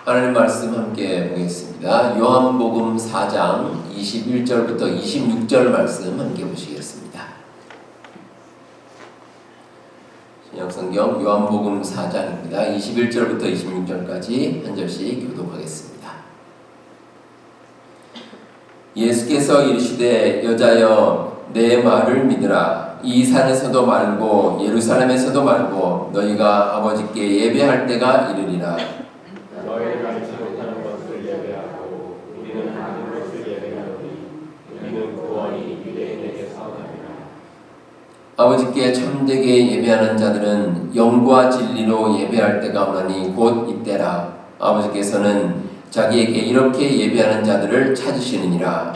하나님 말씀 함께 보겠습니다. 요한복음 4장 21절부터 26절 말씀 함께 보시겠습니다. 신약성경 요한복음 4장입니다. 21절부터 26절까지 한 절씩 교독하겠습니다. 예수께서 이르시되 여자여 내 말을 믿으라. 이 산에서도 말고 예루살렘에서도 말고 너희가 아버지께 예배할 때가 이르리라. 너희가 알지 못하는 것을 예배하고 우리는 아는 것을 예배하노니 우리는 구원이 유대인에게서 나니라. 아버지께 참되게 예배하는 자들은 영과 진리로 예배할 때가 오나니 곧 이때라. 아버지께서는 자기에게 이렇게 예배하는 자들을 찾으시느니라.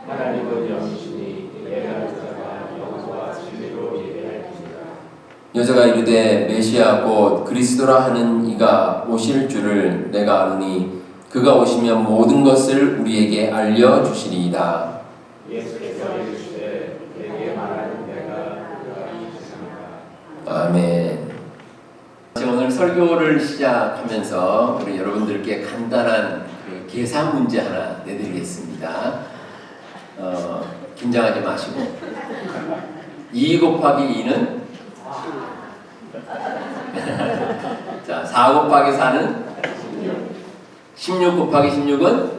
하나님은 영이시니 예배하는 자가 영과 진리로 예배할지니라. 여자가 이르되 메시아 곧 그리스도라 하는 이가 오실 줄을 내가 아노니 그가 오시면 모든 것을 우리에게 알려주시리이다. 예수께서 이르시되 내게 말하는 내가 그가 이시니라. 아멘. 오늘 설교를 시작하면서 우리 여러분들께 간단한 계산 문제 하나 내드리겠습니다. 긴장하지 마시고 2 곱하기 2는 자, 4 곱하기 4는 16 곱하기 16은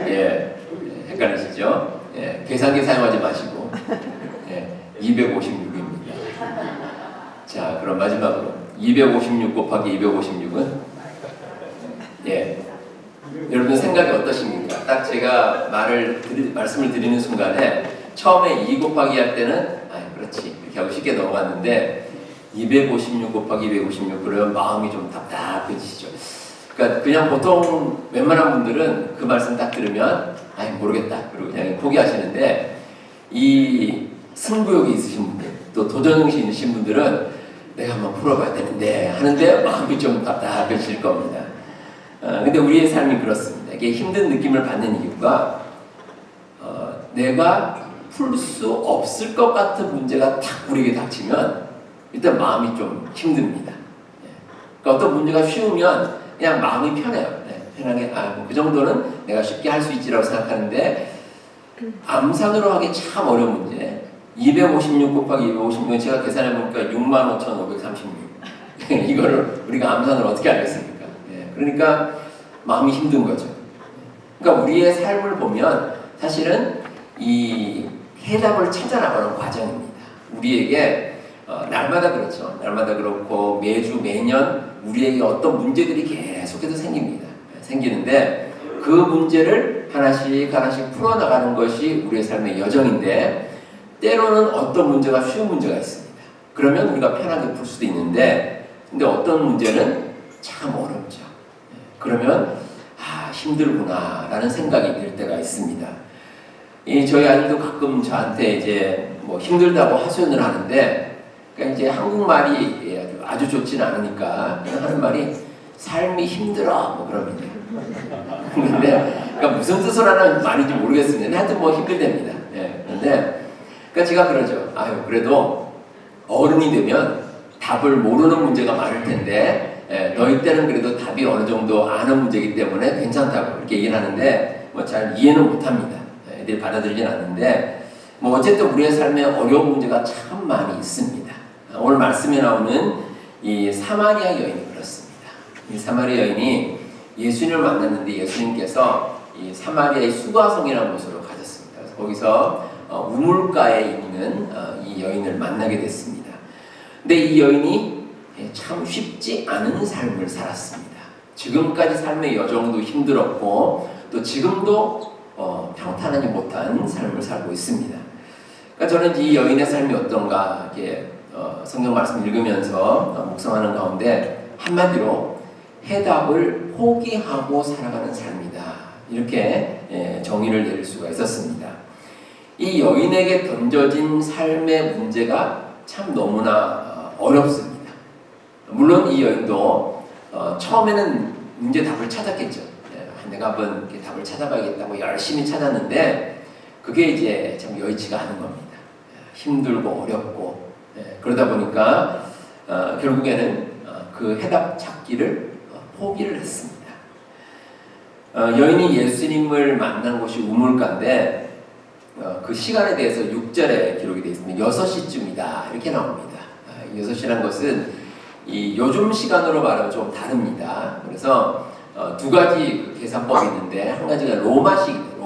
예, 헷갈리시죠? 예, 계산기 사용하지 마시고 256입니다. 자, 그럼 마지막으로 256 곱하기 256은 여러분 생각이 어떠십니까? 딱 제가 말씀을 드리는 순간에 처음에 2 곱하기 할 때는 그렇지 이렇게 하고 쉽게 넘어갔는데 256 곱하기 256 그러면 마음이 좀 답답해지시죠. 그러니까 그냥 보통 웬만한 분들은 그 말씀 딱 들으면 모르겠다 그리고 그냥 포기하시는데 이 승부욕이 있으신 분들 또 도전정신이 있으신 분들은 내가 한번 풀어봐야 되는데 하는데 마음이 좀 답답해질 겁니다. 근데 우리의 삶이 그렇습니다. 이게 힘든 느낌을 받는 이유가 내가 풀 수 없을 것 같은 문제가 딱 우리에게 닥치면 일단 마음이 좀 힘듭니다. 그러니까 어떤 문제가 쉬우면 그냥 마음이 편해요. 편하게 그 정도는 내가 쉽게 할 수 있지라고 생각하는데 암산으로 하기 참 어려운 문제 256 곱하기 256은 제가 계산해보니까 65,536 이거를 우리가 암산으로 어떻게 알겠습니까? 그러니까 마음이 힘든 거죠. 그러니까 우리의 삶을 보면 사실은 이 해답을 찾아나가는 과정입니다. 우리에게 날마다 그렇죠. 날마다 그렇고 매주 매년 우리에게 어떤 문제들이 계속해서 생기는데 그 문제를 하나씩 풀어나가는 것이 우리의 삶의 여정인데 때로는 어떤 문제가 쉬운 문제가 있습니다. 그러면 우리가 편하게 풀 수도 있는데 근데 어떤 문제는 참 어렵죠. 그러면 힘들구나 라는 생각이 들 때가 있습니다. 저희 아들도 가끔 저한테 이제 뭐 힘들다고 하소연을 하는데 그러니까 이제 한국말이 아주 좋지는 않으니까 하는 말이 삶이 힘들어 뭐 그럽니다. 근데 그러니까 무슨 뜻으로 하는 말인지 모르겠습니다. 하여튼 뭐 힘들답니다. 그런데 그러니까 제가 그러죠. 그래도 어른이 되면 답을 모르는 문제가 많을 텐데 너희 때는 그래도 답이 어느 정도 아는 문제이기 때문에 괜찮다고 이렇게 얘기를 하는데 뭐 잘 이해는 못합니다. 애들이 받아들이진 않는데 뭐 어쨌든 우리의 삶에 어려운 문제가 참 많이 있습니다. 오늘 말씀에 나오는 이 사마리아 여인이 그렇습니다. 이 사마리아 여인이 예수님을 만났는데 예수님께서 이 사마리아의 수가성이라는 곳으로 가셨습니다. 그래서 거기서 우물가에 있는 이 여인을 만나게 됐습니다. 근데 이 여인이 참 쉽지 않은 삶을 살았습니다. 지금까지 삶의 여정도 힘들었고 또 지금도 평탄하지 못한 삶을 살고 있습니다. 그러니까 저는 이 여인의 삶이 어떤가 이렇게 성경 말씀 읽으면서 묵상하는 가운데 한마디로 해답을 포기하고 살아가는 삶이다. 이렇게 정의를 내릴 수가 있었습니다. 이 여인에게 던져진 삶의 문제가 참 너무나 어렵습니다. 물론 이 여인도 처음에는 문제 답을 찾았겠죠. 내가 한번 이렇게 답을 찾아봐야겠다고 열심히 찾았는데 그게 이제 참 여의치가 않은 겁니다. 힘들고 어렵고 그러다 보니까 결국에는 그 해답 찾기를 포기를 했습니다. 여인이 예수님을 만난 곳이 우물가인데 그 시간에 대해서 6절에 기록이 되어 있습니다. 6시쯤이다 이렇게 나옵니다. 6시란 것은 이 요즘 시간으로 말하면 좀 다릅니다. 그래서 두 가지 그 계산법이 있는데 한 가지가 로마식입니다.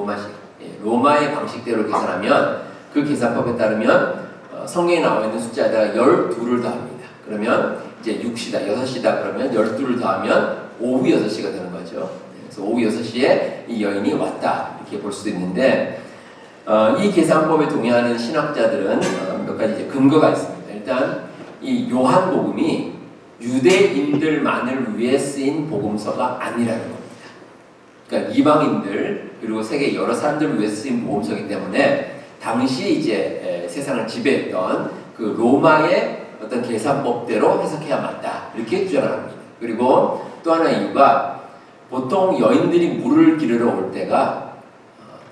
로마의 방식대로 계산하면 그 계산법에 따르면 성경에 나와 있는 숫자에다가 12를 더합니다. 그러면 이제 6시다, 6시다 그러면 12를 더하면 오후 6시가 되는 거죠. 그래서 오후 6시에 이 여인이 왔다 이렇게 볼 수도 있는데 이 계산법에 동의하는 신학자들은 몇 가지 이제 근거가 있습니다. 일단 이 요한복음이 유대인들만을 위해 쓰인 복음서가 아니라는 겁니다. 그러니까 이방인들 그리고 세계 여러 사람들을 위해 쓰인 복음서이기 때문에 당시 이제 세상을 지배했던 그 로마의 어떤 계산법대로 해석해야 맞다 이렇게 주장을 합니다. 그리고 또 하나 이유가 보통 여인들이 물을 기르러 올 때가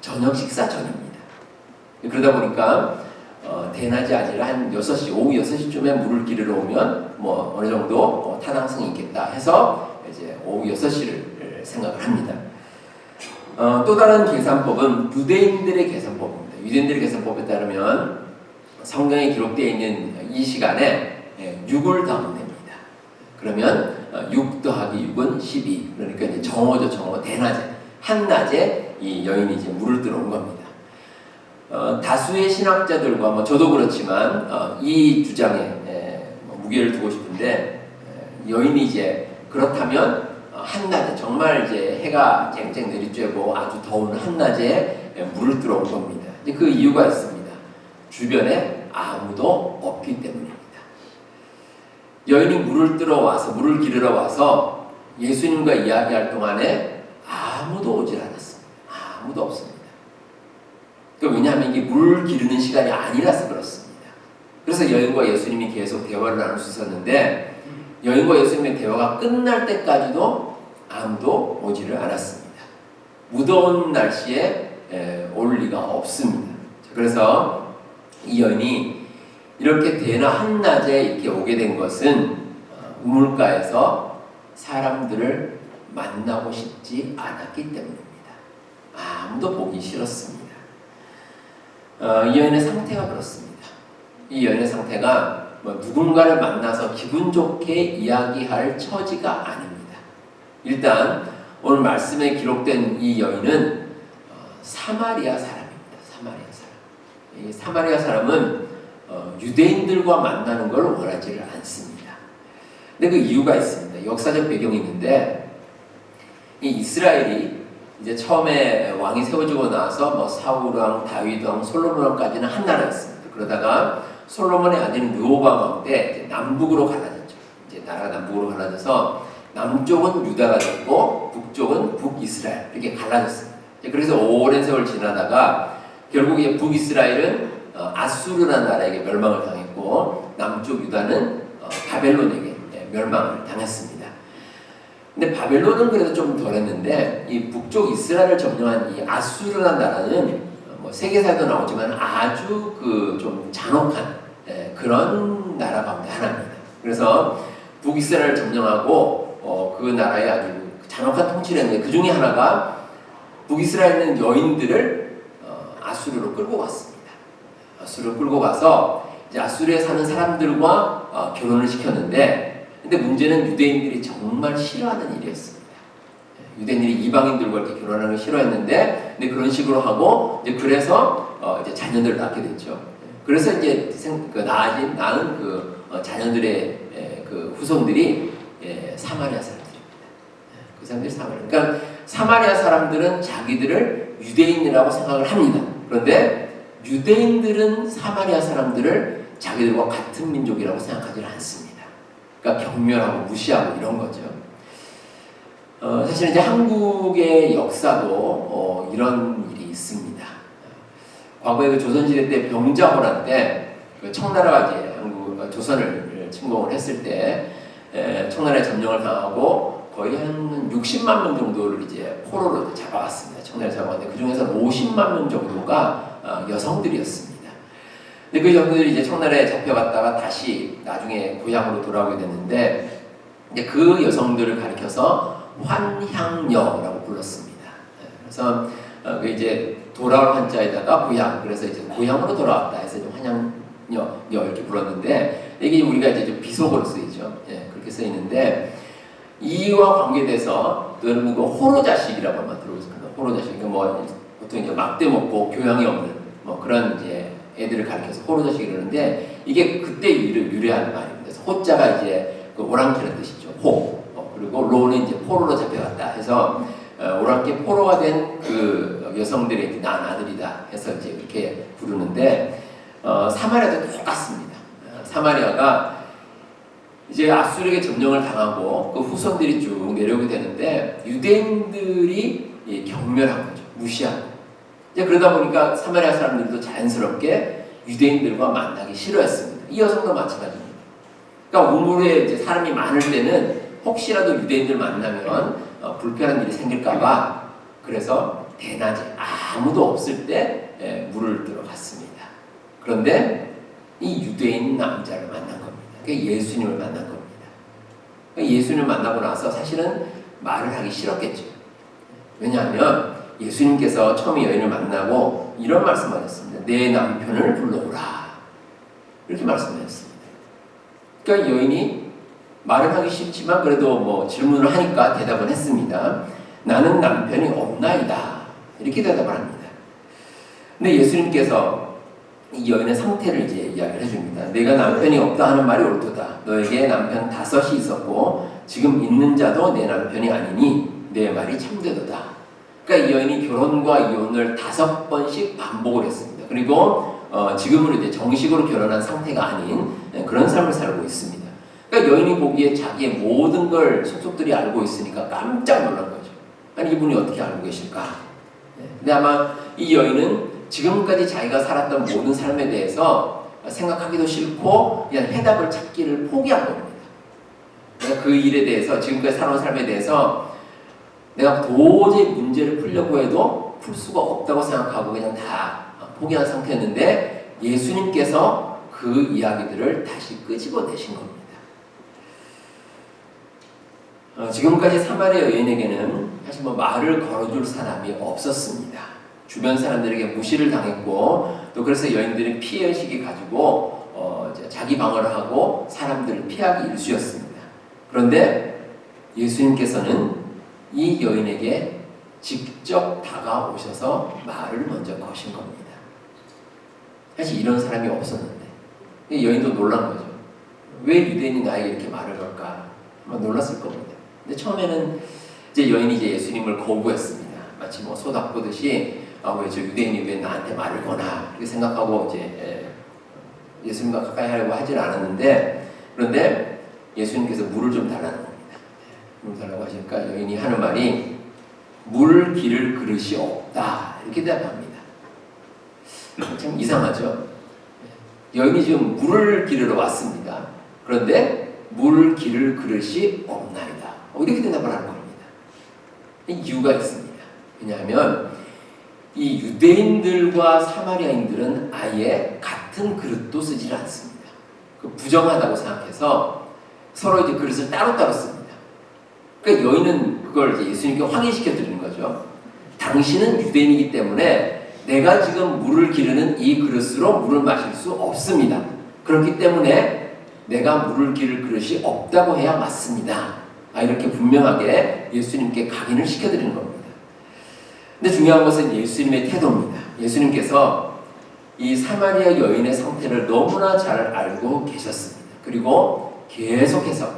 저녁 식사 전입니다. 그러다 보니까 대낮이 아니라 한 6시, 오후 6시쯤에 물을 기르러 오면 뭐 어느 정도 타당성이 있겠다 해서 이제 오후 6시를 생각을 합니다. 또 다른 계산법은 유대인들의 계산법입니다. 유대인들의 계산법에 따르면 성경에 기록되어 있는 이 시간에 6을 더하면 됩니다. 그러면 6 더하기 6은 12. 그러니까 이제 정오죠, 정오. 대낮에, 한낮에 이 여인이 이제 물을 들어온 겁니다. 다수의 신학자들과 뭐 저도 그렇지만 이 주장에 무게를 두고 싶은데 여인이 이제 그렇다면 한낮에 정말 이제 해가 쨍쨍 내리쬐고 아주 더운 한낮에 물을 들어온 겁니다. 이제 그 이유가 있습니다. 주변에 아무도 없기 때문입니다. 여인이 물을 기르러 와서 예수님과 이야기할 동안에 아무도 오질 않았습니다. 아무도 없습니다. 왜냐하면 이게 물 기르는 시간이 아니라서 그렇습니다. 그래서 여인과 예수님이 계속 대화를 나눌 수 있었는데 여인과 예수님의 대화가 끝날 때까지도 아무도 오지를 않았습니다. 무더운 날씨에 올 리가 없습니다. 그래서 이 여인이 이렇게 대낮 한낮에 이렇게 오게 된 것은 우물가에서 사람들을 만나고 싶지 않았기 때문입니다. 아무도 보기 싫었습니다. 이 여인의 상태가 그렇습니다. 이 여인의 상태가 누군가를 만나서 기분 좋게 이야기할 처지가 아닙니다. 일단 오늘 말씀에 기록된 이 여인은 사마리아 사람입니다. 이 사마리아 사람은 유대인들과 만나는 걸 원하지를 않습니다. 근데 그 이유가 있습니다. 역사적 배경이 있는데 이 이스라엘이 이제 처음에 왕이 세워지고 나서 뭐 사울왕, 다윗왕, 솔로몬왕까지는 한 나라였습니다. 그러다가 솔로몬의 아들인 르호보암 왕 때 이제 남북으로 갈라졌죠. 이제 나라가 남북으로 갈라져서 남쪽은 유다가 됐고 북쪽은 북이스라엘 이렇게 갈라졌습니다. 그래서 오랜 세월 지나다가 결국 이제 북이스라엘은 아수르라는 나라에게 멸망을 당했고 남쪽 유다는 바벨론에게 멸망을 당했습니다. 근데 바벨론은 그래도 좀 덜했는데 이 북쪽 이스라엘을 점령한 이 아수르라는 나라는 뭐 세계사에도 나오지만 아주 그 좀 잔혹한 그런 나라 가운데 하나입니다. 그래서 북이스라엘을 점령하고 그 나라에 아주 잔혹한 통치를 했는데 그 중에 하나가 북이스라엘은 여인들을 아수르로 끌고 갔습니다. 아수르로 끌고 가서 이제 아수르에 사는 사람들과 결혼을 시켰는데 근데 문제는 유대인들이 정말 싫어하는 일이었습니다. 유대인들이 이방인들과 이렇게 결혼하는 걸 싫어했는데, 근데 그런 식으로 하고, 이제 그래서, 이제 자녀들을 낳게 됐죠. 그래서 이제 낳은 그 자녀들의 그 후손들이 사마리아 사람들입니다. 그 사람들이 사마리아. 그러니까 사마리아 사람들은 자기들을 유대인이라고 생각을 합니다. 그런데 유대인들은 사마리아 사람들을 자기들과 같은 민족이라고 생각하지 않습니다. 그러니까 경멸하고 무시하고 이런 거죠. 사실 이제 한국의 역사도 이런 일이 있습니다. 과거에 그 조선시대 때 병자호란 때 그 청나라가 이제 조선을 침공을 했을 때 청나라에 점령을 당하고 거의 한 60만 명 정도를 이제 포로로 잡아왔습니다. 청나라에 잡아왔는데 그 중에서 50만 명 정도가 여성들이었습니다. 근데 그 여성들이 이제 청나라에 잡혀갔다가 다시 나중에 고향으로 돌아오게 됐는데 근데 그 여성들을 가리켜서 환향녀라고 불렀습니다. 그래서 그 이제 돌아올 한자에다가 고향, 그래서 이제 고향으로 돌아왔다 해서 환향녀 이렇게 불렀는데 이게 우리가 이제 좀 비속어로 쓰이죠. 그렇게 쓰이는데 이와 관계돼서 여러분 그 호로자식이라고 한번 들어보셨습니다. 호로자식, 그러니까 뭐 보통 이제 막대 먹고 교양이 없는 뭐 그런 이제 애들을 가리켜서 호로자식 이러는데 이게 그때 유래한 말입니다. 그래서 호자가 이제 그 오랑캐라는 뜻이죠. 호. 그리고 로는 이제 포로로 잡혀갔다 해서 오랑캐 포로가 된 그 여성들의 이제 난 아들이다 해서 이제 이렇게 부르는데 사마리아도 똑같습니다. 사마리아가 이제 아수르에게 점령을 당하고 그 후손들이 쭉 내려오게 되는데 유대인들이 경멸한 거죠. 무시한 거죠. 이제 그러다 보니까 사마리아 사람들도 자연스럽게 유대인들과 만나기 싫어했습니다. 이 여성도 마찬가지입니다. 그러니까 우물에 이제 사람이 많을 때는 혹시라도 유대인들 만나면 불편한 일이 생길까봐 그래서 대낮에 아무도 없을 때 물을 들어갔습니다. 그런데 이 유대인 남자를 만난 겁니다. 그러니까 예수님을 만난 겁니다. 그러니까 예수님을 만나고 나서 사실은 말을 하기 싫었겠죠. 왜냐하면 예수님께서 처음에 여인을 만나고 이런 말씀하셨습니다. 내 남편을 불러오라. 이렇게 말씀하셨습니다. 그러니까 여인이 말을 하기 싫지만 그래도 뭐 질문을 하니까 대답을 했습니다. 나는 남편이 없나이다. 이렇게 대답을 합니다. 근데 예수님께서 이 여인의 상태를 이제 이야기를 해줍니다. 내가 남편이 없다 하는 말이 옳도다. 너에게 남편 5이 있었고 지금 있는 자도 내 남편이 아니니 내 말이 참되도다. 그러니까 이 여인이 결혼과 이혼을 5번씩 반복을 했습니다. 그리고 지금은 이제 정식으로 결혼한 상태가 아닌 그런 삶을 살고 있습니다. 그러니까 여인이 보기에 자기의 모든 걸 속속들이 알고 있으니까 깜짝 놀란 거죠. 아니 이분이 어떻게 알고 계실까? 근데 아마 이 여인은 지금까지 자기가 살았던 모든 삶에 대해서 생각하기도 싫고 그냥 해답을 찾기를 포기한 겁니다. 그러니까 그 일에 대해서 지금까지 살아온 삶에 대해서 내가 도저히 문제를 풀려고 해도 풀 수가 없다고 생각하고 그냥 다 포기한 상태였는데 예수님께서 그 이야기들을 다시 끄집어내신 겁니다. 지금까지 사마리아 여인에게는 사실 뭐 말을 걸어줄 사람이 없었습니다. 주변 사람들에게 무시를 당했고 또 그래서 여인들은 피해의식이 가지고 자기 방어를 하고 사람들을 피하기 일쑤였습니다. 그런데 예수님께서는 이 여인에게 직접 다가오셔서 말을 먼저 거신 겁니다. 사실 이런 사람이 없었는데 여인도 놀란 거죠. 왜 유대인이 나에게 이렇게 말을 걸까? 아마 놀랐을 겁니다. 근데 처음에는 이제 여인이 이제 예수님을 거부했습니다. 마치 뭐 소답보듯이 왜 저 유대인이 왜 나한테 말을 거나 이렇게 생각하고 이제 예수님과 가까이 하려고 하질 않았는데 그런데 예수님께서 물을 좀 달라는 겁니다. 물 달라고 하시니까 여인이 하는 말이 물 기를 그릇이 없다 이렇게 대답합니다. 참 이상하죠. 여인이 지금 물을 기르러 왔습니다. 그런데 물 기를 그릇이 없나이다. 이렇게 대답을 하는 겁니다. 이유가 있습니다. 왜냐하면 이 유대인들과 사마리아인들은 아예 같은 그릇도 쓰지 않습니다. 그 부정하다고 생각해서 서로 이제 그릇을 따로따로 씁니다. 그러니까 여인은 그걸 이제 예수님께 확인시켜 드리는 거죠. 당신은 유대인이기 때문에 내가 지금 물을 기르는 이 그릇으로 물을 마실 수 없습니다. 그렇기 때문에 내가 물을 기를 그릇이 없다고 해야 맞습니다. 이렇게 분명하게 예수님께 각인을 시켜드리는 겁니다. 근데 중요한 것은 예수님의 태도입니다. 예수님께서 이 사마리아 여인의 상태를 너무나 잘 알고 계셨습니다. 그리고 계속해서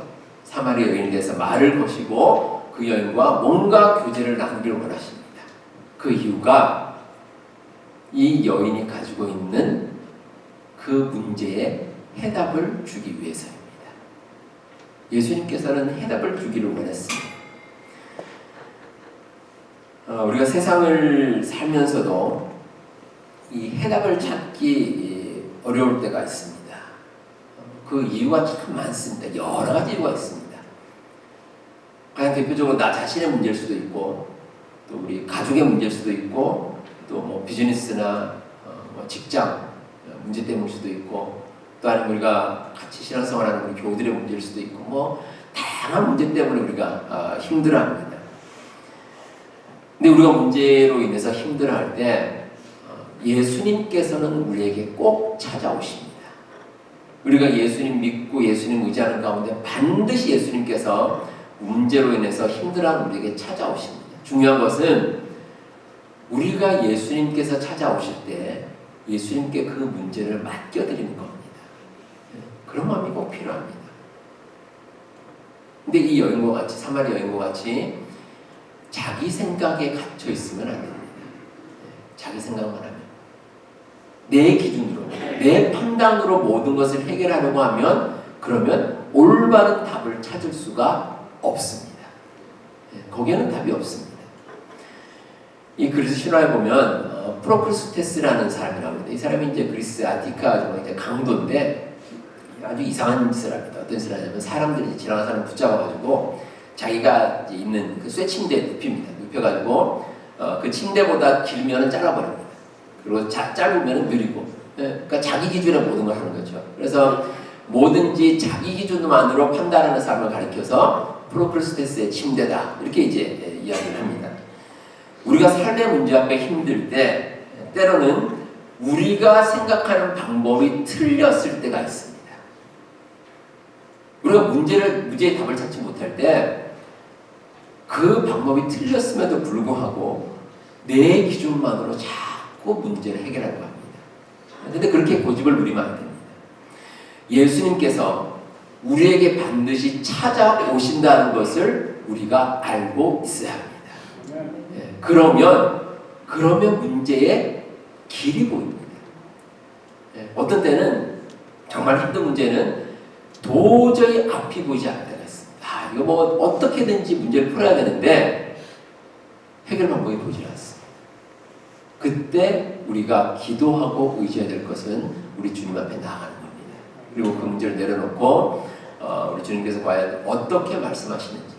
사마리아 여인에 대해서 말을 거시고 그 여인과 뭔가 교제를 나누기를 원하십니다. 그 이유가 이 여인이 가지고 있는 그 문제에 해답을 주기 위해서입니다. 예수님께서는 해답을 주기를 원했습니다. 우리가 세상을 살면서도 이 해답을 찾기 어려울 때가 있습니다. 그 이유가 참 많습니다. 여러 가지 이유가 있습니다. 가장 대표적으로 나 자신의 문제일 수도 있고 또 우리 가족의 문제일 수도 있고 또 뭐 비즈니스나 뭐 직장 문제 때문일 수도 있고 또 아니면 우리가 같이 신앙생활하는 우리 교우들의 문제일 수도 있고 뭐 다양한 문제 때문에 우리가 힘들어합니다. 근데 우리가 문제로 인해서 힘들어할 때 예수님께서는 우리에게 꼭 찾아오십니다. 우리가 예수님 믿고 예수님 의지하는 가운데 반드시 예수님께서 문제로 인해서 힘들어하는 우리에게 찾아오십니다. 중요한 것은 우리가 예수님께서 찾아오실 때 예수님께 그 문제를 맡겨드리는 겁니다. 그런 마음이 꼭 필요합니다. 근데 이 여인과 같이, 사마리아 여인과 같이 자기 생각에 갇혀 있으면 안 됩니다. 자기 생각만 하면, 내 기준으로, 내 판단으로 모든 것을 해결하려고 하면 그러면 올바른 답을 찾을 수가 없습니다. 거기에는 답이 없습니다. 이 그리스 신화에 보면 프로크루스테스라는 사람이 나옵니다. 이 사람이 이제 그리스 아티카 이제 강도인데 아주 이상한 짓을 합니다. 어떤 짓을 하냐면 사람들이 지나가는 사람 붙잡아가지고 자기가 이제 있는 그 쇠침대에 눕힙니다. 눕혀가지고 그 침대보다 길면은 잘라버립니다. 그리고 짧으면은 느리고, 그러니까 자기 기준에 모든 걸 하는 거죠. 그래서 뭐든지 자기 기준만으로 판단하는 사람을 가리켜서 프로크루스테스의 침대다 이렇게 이제 이야기를 합니다. 우리가 삶의 문제 앞에 힘들 때 때로는 우리가 생각하는 방법이 틀렸을 때가 있습니다. 우리가 문제의 답을 찾지 못할 때 그 방법이 틀렸음에도 불구하고 내 기준만으로 자꾸 문제를 해결하려고 합니다. 그런데 그렇게 고집을 부리면 안 됩니다. 예수님께서 우리에게 반드시 찾아오신다는 것을 우리가 알고 있어야 합니다. 그러면 문제의 길이 보입니다. 어떤 때는 정말 힘든 문제는 도저히 앞이 보이지 않을 때가 있습니다. 이거 뭐 어떻게든지 문제를 풀어야 되는데 해결 방법이 보이지 않습니다. 그때 우리가 기도하고 의지해야 될 것은 우리 주님 앞에 나아가는 겁니다. 그리고 그 문제를 내려놓고 우리 주님께서 과연 어떻게 말씀하시는지,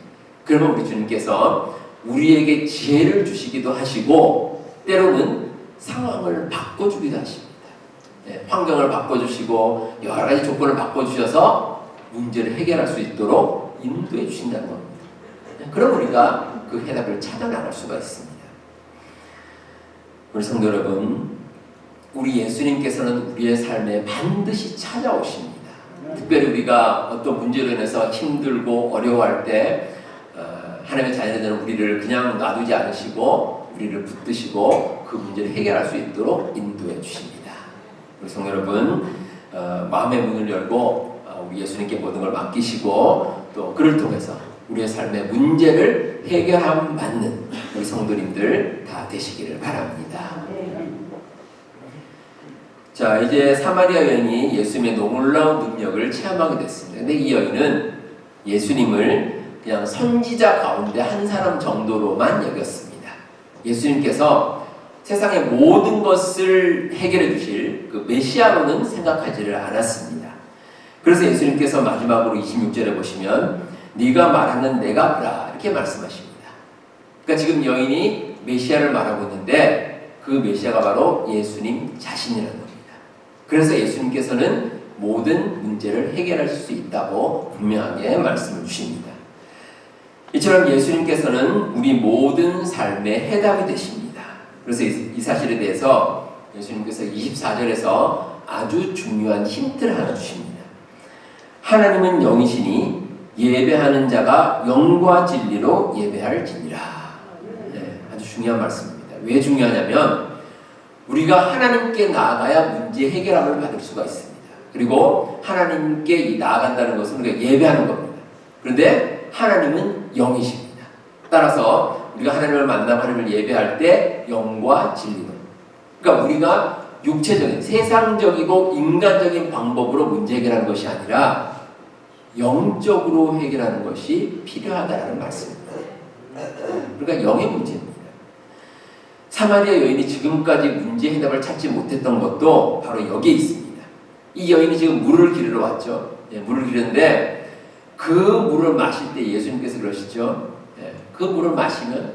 그러면 우리 주님께서 우리에게 지혜를 주시기도 하시고 때로는 상황을 바꿔주기도 하십니다. 환경을 바꿔주시고 여러 가지 조건을 바꿔주셔서 문제를 해결할 수 있도록 인도해 주신다는 겁니다. 그럼 우리가 그 해답을 찾아 나갈 수가 있습니다. 우리 성도 여러분, 우리 예수님께서는 우리의 삶에 반드시 찾아오십니다. 특별히 우리가 어떤 문제로 인해서 힘들고 어려워할 때 하나님의 자녀들은 우리를 그냥 놔두지 않으시고 우리를 붙드시고 그 문제를 해결할 수 있도록 인도해 주십니다. 우리 성도 여러분, 마음의 문을 열고 우리 예수님께 모든 걸 맡기시고 또 그를 통해서 우리의 삶의 문제를 해결함 맞는 우리 성도님들 다 되시기를 바랍니다. 자, 이제 사마리아 여인이 예수님의 놀라운 능력을 체험하게 됐습니다. 근데 이 여인은 예수님을 그냥 선지자 가운데 한 사람 정도로만 여겼습니다. 예수님께서 세상의 모든 것을 해결해 주실 그 메시아로는 생각하지를 않았습니다. 그래서 예수님께서 마지막으로 26절에 보시면 네가 말하는 내가 그라 이렇게 말씀하십니다. 그러니까 지금 여인이 메시아를 말하고 있는데 그 메시아가 바로 예수님 자신이라는 겁니다. 그래서 예수님께서는 모든 문제를 해결할 수 있다고 분명하게 말씀을 주십니다. 이처럼 예수님께서는 우리 모든 삶의 해답이 되십니다. 그래서 이 사실에 대해서 예수님께서 24절에서 아주 중요한 힌트를 하나 주십니다. 하나님은 영이시니 예배하는 자가 영과 진리로 예배할지니라. 아주 중요한 말씀입니다. 왜 중요하냐면 우리가 하나님께 나아가야 문제 해결함을 받을 수가 있습니다. 그리고 하나님께 나아간다는 것은 우리가 예배하는 겁니다. 그런데 하나님은 영이십니다. 따라서 우리가 하나님을 만나고 하나님을 예배할 때 영과 진리로, 그러니까 우리가 육체적인 세상적이고 인간적인 방법으로 문제 해결하는 것이 아니라 영적으로 해결하는 것이 필요하다는 말씀입니다. 그러니까 영의 문제입니다. 사마리아 여인이 지금까지 문제 해답을 찾지 못했던 것도 바로 여기에 있습니다. 이 여인이 지금 물을 기르러 왔죠. 물을 기르는데 그 물을 마실 때 예수님께서 그러시죠. 그 물을 마시면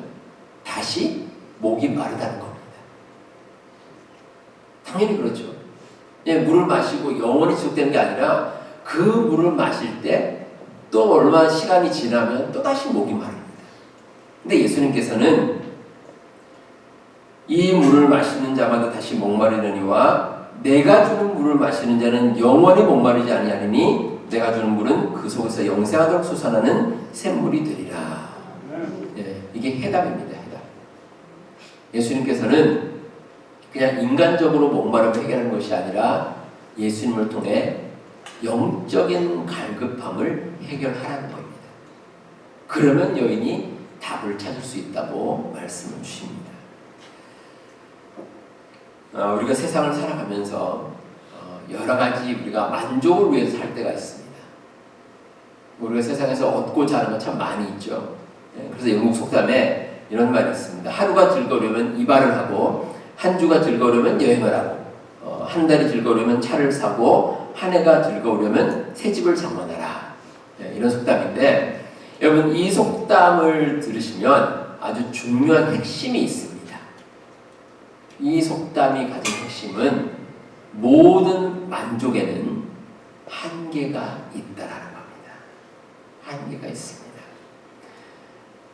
다시 목이 마르다는 겁니다. 당연히 그렇죠. 물을 마시고 영원히 지속되는 게 아니라 그 물을 마실 때 또 얼마 시간이 지나면 또다시 목이 마릅니다. 근데 예수님께서는 이 물을 마시는 자마다 다시 목마르려니와 내가 주는 물을 마시는 자는 영원히 목마르지 아니하리니 내가 주는 물은 그 속에서 영생하도록 솟아나는 샘물이 되리라. 이게 해답입니다. 해답. 예수님께서는 그냥 인간적으로 목마름을 해결하는 것이 아니라 예수님을 통해 영적인 갈급함을 해결하라는 겁니다. 그러면 여인이 답을 찾을 수 있다고 말씀을 주십니다. 우리가 세상을 살아가면서 여러 가지 우리가 만족을 위해서 살 때가 있습니다. 우리가 세상에서 얻고자 하는 건 참 많이 있죠. 그래서 영국 속담에 이런 말이 있습니다. 하루가 즐거우려면 이발을 하고 한 주가 즐거우려면 여행을 하고 한 달이 즐거우려면 차를 사고 한 해가 즐거우려면 새 집을 장만하라. 이런 속담인데 여러분 이 속담을 들으시면 아주 중요한 핵심이 있습니다. 이 속담이 가진 핵심은 모든 만족에는 한계가 있다라는 겁니다. 한계가 있습니다.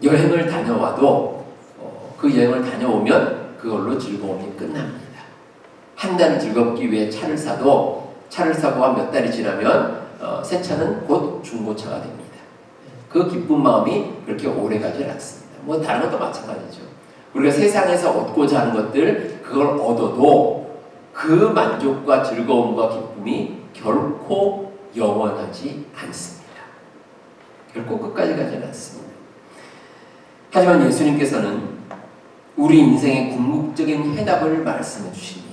여행을 다녀와도 그 여행을 다녀오면 그걸로 즐거움이 끝납니다. 한 달을 즐겁기 위해 차를 사도 차를 사고 한 몇 달이 지나면 새 차는 곧 중고차가 됩니다. 그 기쁜 마음이 그렇게 오래가지 않습니다. 뭐 다른 것도 마찬가지죠. 우리가 세상에서 얻고자 하는 것들 그걸 얻어도 그 만족과 즐거움과 기쁨이 결코 영원하지 않습니다. 결코 끝까지 가지는 않습니다. 하지만 예수님께서는 우리 인생의 궁극적인 해답을 말씀해 주십니다.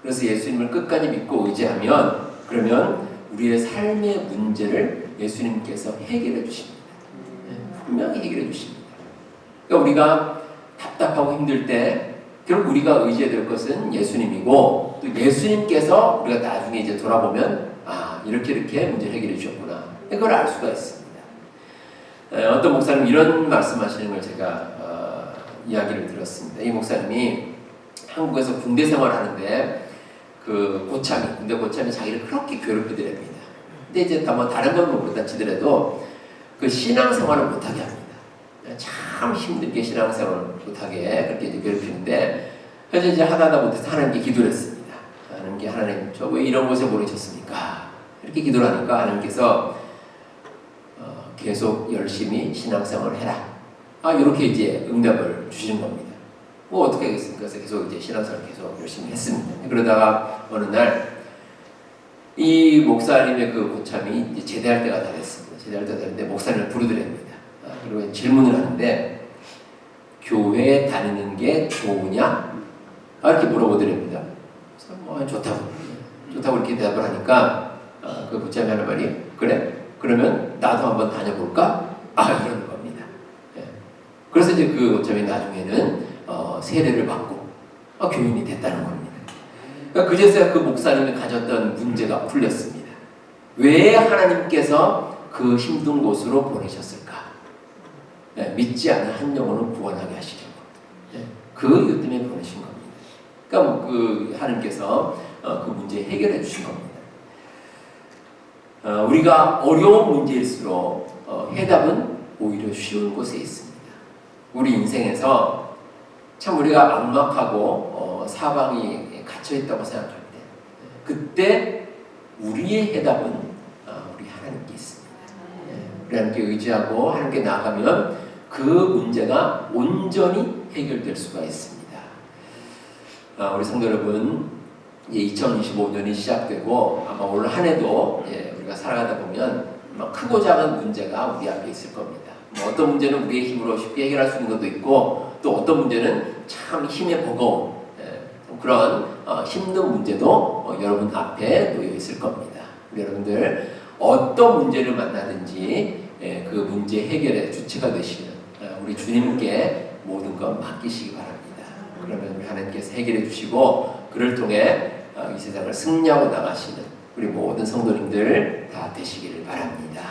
그래서 예수님을 끝까지 믿고 의지하면 그러면 우리의 삶의 문제를 예수님께서 해결해 주십니다. 분명히 해결해 주십니다. 그러니까 우리가 답답하고 힘들 때 결국 우리가 의지해야 될 것은 예수님이고 또 예수님께서 우리가 나중에 이제 돌아보면 이렇게 문제를 해결해 주셨구나. 그걸 알 수가 있습니다. 어떤 목사님 이런 말씀하시는 걸 제가 이야기를 들었습니다. 이 목사님이 한국에서 군대 생활하는데 그 군대 고참이 자기를 그렇게 괴롭히더랍니다. 근데 이제 다른 건 모르다 치더라도 그 신앙생활을 못하게 합니다. 참 힘들게 신앙생활을 못하게 그렇게 이제 괴롭히는데 그래서 이제 하다 못해서 하나님께 기도를 했습니다. 하나님께 하나님 저 왜 이런 곳에 보내셨습니까? 이렇게 기도를 하니까 하나님께서 계속 열심히 신앙생활을 해라. 이렇게 이제 응답을 주시는 겁니다. 뭐 어떻게 하겠습니까? 그래서 계속 이제 신앙생활을 계속 열심히 했습니다. 그러다가 어느 날 이 목사님의 그 고참이 이제 제대할 때가 다 됐습니다. 제대할 때가 됐는데 목사님을 부르더랍니다. 그리고 질문을 하는데 교회에 다니는 게 좋으냐? 이렇게 물어보더랍니다. 그래서 뭐 좋다고 이렇게 대답을 하니까 그 고참이 하는 말이 그래? 그러면 나도 한번 다녀볼까? 이러는 겁니다. 그래서 이제 그 고참이 나중에는 세례를 받고 교인이 됐다는 겁니다. 그러니까 그제서야 그 목사님이 가졌던 문제가 풀렸습니다. 왜 하나님께서 그 힘든 곳으로 보내셨을까? 믿지 않는 한 영혼을 구원하게 하시려고. 그 이유 때문에 보내신 겁니다. 그러니까 그 하나님께서 그 문제 해결해 주신 겁니다. 우리가 어려운 문제일수록 해답은 오히려 쉬운 곳에 있습니다. 우리 인생에서 참 우리가 막막하고 사방이 갇혀있다고 생각할 때 그때 우리의 해답은 우리 하나님께 있습니다. 우리 하나님께 의지하고 하나님께 나아가면 그 문제가 온전히 해결될 수가 있습니다. 우리 성도 여러분 2025년이 시작되고 아마 올 한 해도 우리가 살아가다 보면 크고 작은 문제가 우리 앞에 있을 겁니다. 어떤 문제는 우리의 힘으로 쉽게 해결할 수 있는 것도 있고 또 어떤 문제는 참 힘에 버거운 그런 힘든 문제도 여러분 앞에 놓여 있을 겁니다. 우리 여러분들 어떤 문제를 만나든지 그 문제 해결의 주체가 되시는 우리 주님께 모든 것 맡기시기 바랍니다. 그러면 우리 하나님께서 해결해 주시고 그를 통해 이 세상을 승리하고 나가시는 우리 모든 성도님들 다 되시기를 바랍니다.